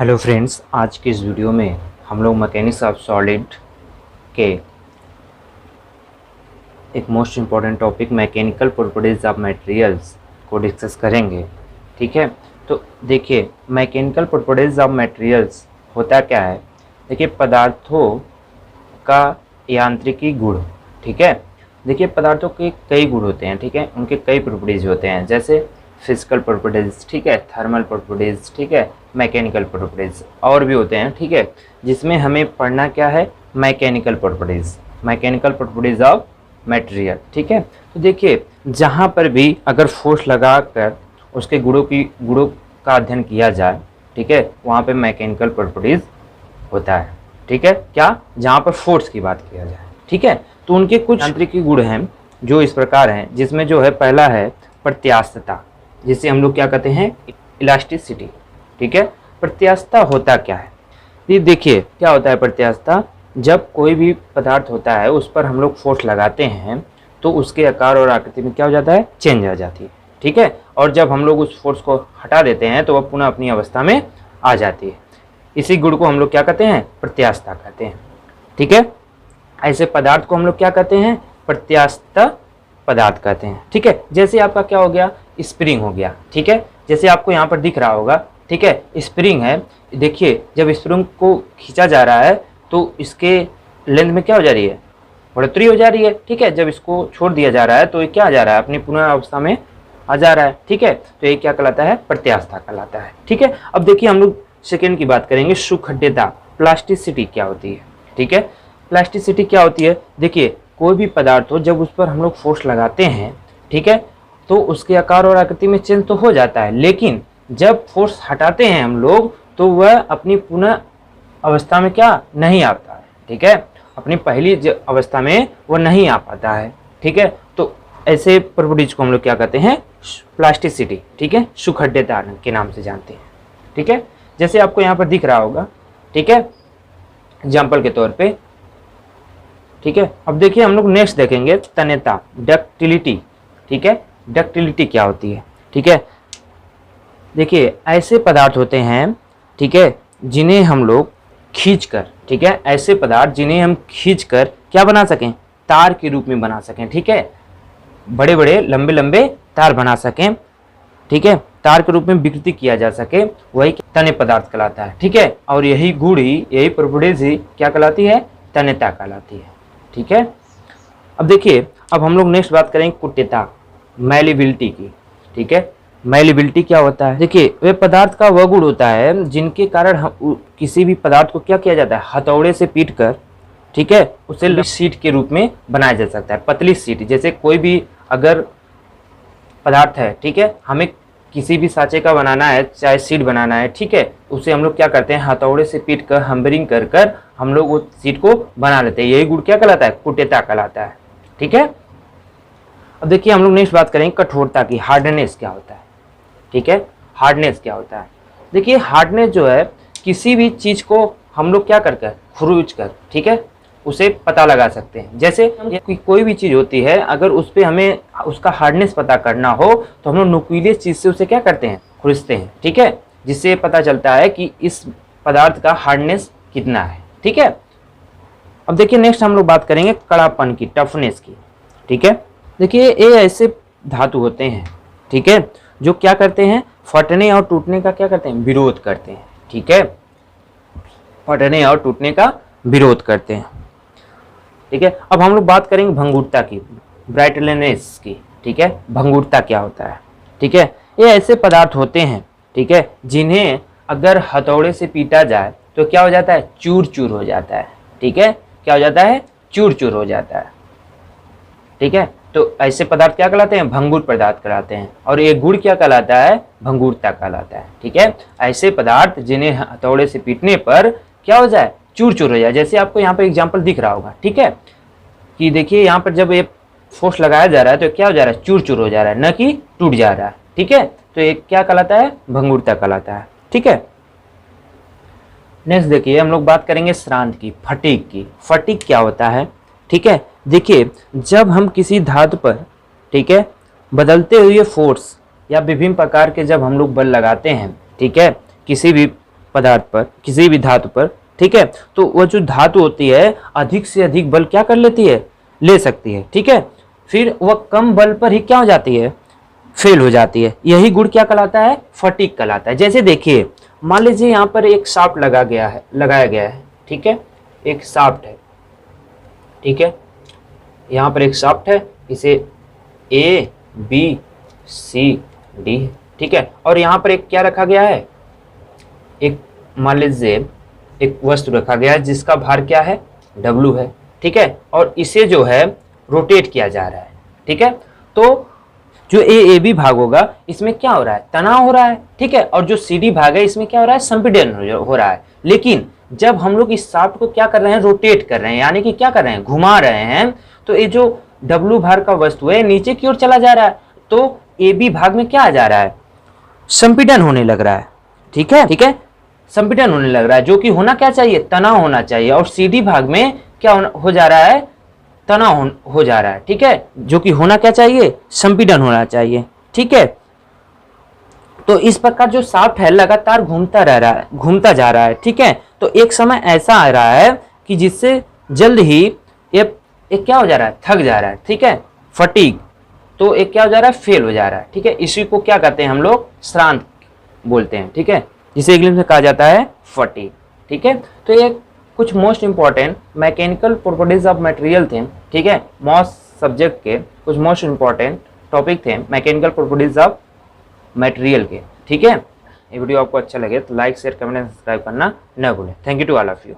Hello friends, आज की इस वीडियो में हम लोग मैकेनिक्स ऑफ सॉलिड के एक most important topic mechanical properties of materials को डिस्कस करेंगे। ठीक है, तो देखिए मैकेनिकल प्रॉपर्टीज ऑफ मटेरियल्स होता क्या है। देखिए पदार्थों का यांत्रिकी गुण। ठीक है, देखिए पदार्थों के कई गुण होते हैं। ठीक है, उनके कई प्रॉपर्टीज होते हैं, जैसे फिजिकल प्रॉपर्टीज, ठीक है, थर्मल प्रॉपर्टीज, ठीक है, मैकेनिकल प्रॉपर्टीज और भी होते हैं। ठीक है, जिसमें हमें पढ़ना क्या है, मैकेनिकल प्रॉपर्टीज ऑफ मटेरियल। ठीक है, तो देखिए जहाँ पर भी अगर फोर्स लगा कर उसके गुणों का अध्ययन किया जाए, ठीक है, वहाँ पे मैकेनिकल प्रॉपर्टीज होता है। ठीक है, क्या, जहाँ पर फोर्स की बात किया जाए। ठीक है, तो उनके कुछ यांत्रिकी गुण हैं जो इस प्रकार हैं, जिसमें जो है पहला है प्रत्यास्थता, जिसे हम लोग क्या कहते हैं, इलास्टिसिटी। ठीक है, प्रत्यास्थता होता क्या है, ये देखिए क्या होता है प्रत्यास्थता। जब कोई भी पदार्थ होता है उस पर हम लोग फोर्स लगाते हैं तो उसके आकार और आकृति में क्या हो जाता है, चेंज आ जाती है। ठीक है, और जब हम लोग उस फोर्स को हटा देते हैं तो वह पुनः अपनी अवस्था में आ जाती है। इसी गुण को हम लोग क्या कहते हैं, प्रत्यास्थता कहते हैं। ठीक है, ऐसे पदार्थ को हम लोग क्या कहते हैं, प्रत्यास्थ पदार्थ कहते हैं। ठीक है, जैसे आपका क्या हो गया, स्प्रिंग हो गया। ठीक है, जैसे आपको यहाँ पर दिख रहा होगा, ठीक है, स्प्रिंग है। देखिए जब स्प्रिंग को खींचा जा रहा है तो इसके लेंथ में क्या हो जा रही है, बढ़ोतरी हो जा रही है। ठीक है, जब इसको छोड़ दिया जा रहा है तो ये क्या आ जा रहा है, अपनी पुनः अवस्था में आ जा रहा है। ठीक है, तो ये क्या कहलाता है, प्रत्यास्थता कहलाता है। ठीक है, अब देखिए हम लोग सेकेंड की बात करेंगे, सुखड्यता, प्लास्टिसिटी क्या होती है। ठीक है, प्लास्टिसिटी क्या होती है, देखिए कोई भी पदार्थ हो जब उस पर हम लोग फोर्स लगाते हैं, ठीक है, तो उसके आकार और आकृति में चेंज तो हो जाता है, लेकिन जब फोर्स हटाते हैं हम लोग तो वह अपनी पुनः अवस्था में क्या नहीं आता है। ठीक है, अपनी पहली अवस्था में वो नहीं आ पाता है। ठीक है, तो ऐसे प्रॉपर्टीज को हम लोग क्या कहते हैं, प्लास्टिसिटी। ठीक है, सुखड्यता के नाम से जानते हैं। ठीक है, जैसे आपको यहाँ पर दिख रहा होगा। ठीक है, एग्जाम्पल के तौर पे। ठीक है, अब देखिए हम लोग नेक्स्ट देखेंगे तन्यता, डक्टिलिटी। ठीक है, डक्टिलिटी क्या होती है। ठीक है, देखिए ऐसे पदार्थ होते हैं, ठीक है, जिन्हें हम लोग खींचकर, ठीक है, ऐसे पदार्थ जिन्हें हम खींचकर क्या बना सकें, तार के रूप में बना सकें। ठीक है, बड़े बड़े लंबे लंबे तार बना सकें। ठीक है, तार के रूप में विकृति किया जा सके, वही तन्य पदार्थ कहलाता है। ठीक है, और यही गुण ही, यही प्रॉपर्टीज ही क्या कहलाती है, तन्यता कहलाती है। ठीक है, अब देखिए अब हम लोग नेक्स्ट बात करेंगे कुट्यता, मैलिबिलिटी की। ठीक है, मैलिबिलिटी क्या होता है, देखिए वे पदार्थ का वह गुण होता है जिनके कारण किसी भी पदार्थ को क्या किया जाता है, हथौड़े से पीट कर, ठीक है, उसे शीट के रूप में बनाया जा सकता है, पतली शीट। जैसे कोई भी अगर पदार्थ है, ठीक है, हमें किसी भी सांचे का बनाना है, चाहे शीट बनाना है, ठीक है, उसे हम लोग क्या करते हैं, हथौड़े से पीट कर, हम्बरिंग कर कर हम लोग उस शीट को बना लेते हैं। यही गुण क्या कहलाता है, कुट्यता कहलाता है। ठीक है, अब देखिए हम लोग नेक्स्ट बात करेंगे कठोरता की, हार्डनेस क्या होता है। ठीक है, हार्डनेस क्या होता है, देखिए हार्डनेस जो है किसी भी चीज को हम लोग क्या कर खरोच कर, ठीक है, उसे पता लगा सकते हैं। जैसे कोई भी चीज होती है, अगर उस पर हमें उसका हार्डनेस पता करना हो तो हम लोग नुकीले चीज से उसे क्या करते हैं, खुरचते हैं। ठीक है, जिससे पता चलता है कि इस पदार्थ का हार्डनेस कितना है। ठीक है, अब देखिए नेक्स्ट हम लोग बात करेंगे कड़ापन की, टफनेस की। ठीक है, देखिए ये ऐसे धातु होते हैं, ठीक है, जो क्या करते हैं, फटने और टूटने का क्या करते हैं, विरोध करते हैं। ठीक है, फटने और टूटने का विरोध करते हैं। ठीक है, अब हम लोग बात करेंगे भंगुरता की, ब्राइटनेस की। ठीक है, भंगुरता क्या होता है, ठीक है, ये ऐसे पदार्थ होते हैं, ठीक है, जिन्हें अगर हथौड़े से पीटा जाए तो क्या हो जाता है, चूर चूर हो जाता है। ठीक है, क्या हो जाता है, चूर चूर हो जाता है। ठीक है, तो ऐसे पदार्थ क्या कहलाते हैं, भंगुर पदार्थ कहलाते हैं, और ये गुण क्या कहलाता है, भंगुरता कहलाता है। ठीक है, ऐसे पदार्थ जिन्हें हथौड़े से पीटने पर क्या हो जाए, चूर चूर हो जाए। जैसे आपको यहाँ पर एग्जाम्पल दिख रहा होगा, ठीक है, कि देखिए यहाँ पर जब ये फोर्स लगाया जा रहा है तो क्या हो जा रहा है, चूर चूर हो जा रहा है, न कि टूट जा रहा है। ठीक है, तो ये क्या कहलाता है, भंगुरता कहलाता है। ठीक है, नेक्स्ट देखिए हम लोग बात करेंगे श्रांत की, फटीग की। फटीग क्या होता है, ठीक है, देखिए जब हम किसी धातु पर, ठीक है, बदलते हुए फोर्स या विभिन्न प्रकार के जब हम लोग बल लगाते हैं, ठीक है, किसी भी पदार्थ पर, किसी भी धातु पर, ठीक है, तो वह जो धातु होती है अधिक से अधिक बल क्या कर लेती है, ले सकती है, ठीक है। फिर वह कम बल पर ही क्या हो जाती है, फेल हो जाती है। यही गुण क्या कहलाता है, फटीग कहलाता है। जैसे देखिए, मान लीजिए यहाँ पर एक शाफ्ट लगाया गया है, ठीक है, एक शाफ्ट है, ठीक है, यहाँ पर एक शाफ्ट है, इसे A B C D है, ठीक है, और यहाँ पर एक क्या रखा गया है, एक मान लीजिए एक वस्तु रखा गया है जिसका भार क्या है, W है, ठीक है, और इसे जो है रोटेट किया जा रहा है, ठीक है। तो जो ए बी भाग होगा इसमें क्या हो रहा है, तनाव हो रहा है, ठीक है, और जो सी डी भाग है इसमें क्या हो रहा है, संपीड़न हो रहा है। लेकिन जब हम लोग इस शाफ्ट को क्या कर रहे हैं, रोटेट कर रहे हैं, यानी कि क्या कर रहे हैं, घुमा रहे हैं, तो ये जो डब्लू भार का वस्तु है नीचे की ओर चला जा रहा है, तो ए बी भाग में क्या आ जा रहा है, संपीड़न होने लग रहा है, ठीक है, ठीक है, संपीड़न होने लग रहा है, जो कि होना क्या चाहिए, तनाव होना चाहिए। और सी डी भाग में क्या हो जा रहा है, तनाव हो जा रहा है, ठीक है, जो कि होना क्या चाहिए, संपीड़न होना चाहिए, ठीक है। तो इस प्रकार जो शाफ्ट है लगातार घूमता जा रहा है, ठीक है। तो एक समय ऐसा आ रहा है कि जिससे जल्द ही ये क्या हो जा रहा है, थक जा रहा है, ठीक है, फटीग, तो एक क्या हो जा रहा है, फेल हो जा रहा है, ठीक है। इसी को क्या कहते हैं हम लोग, श्रांत बोलते हैं, ठीक है, जिसे इंग्लिश में कहा जाता है फटीग, ठीक है। तो ये कुछ most important mechanical properties of material थे, ठीक है, मॉस सब्जेक्ट के कुछ मोस्ट इंपॉर्टेंट टॉपिक थे मैकेनिकल प्रॉपर्टीज ऑफ मटेरियल के, ठीक है। ये वीडियो आपको अच्छा लगे तो like share comment and subscribe करना न भूलें। Thank you to all of you.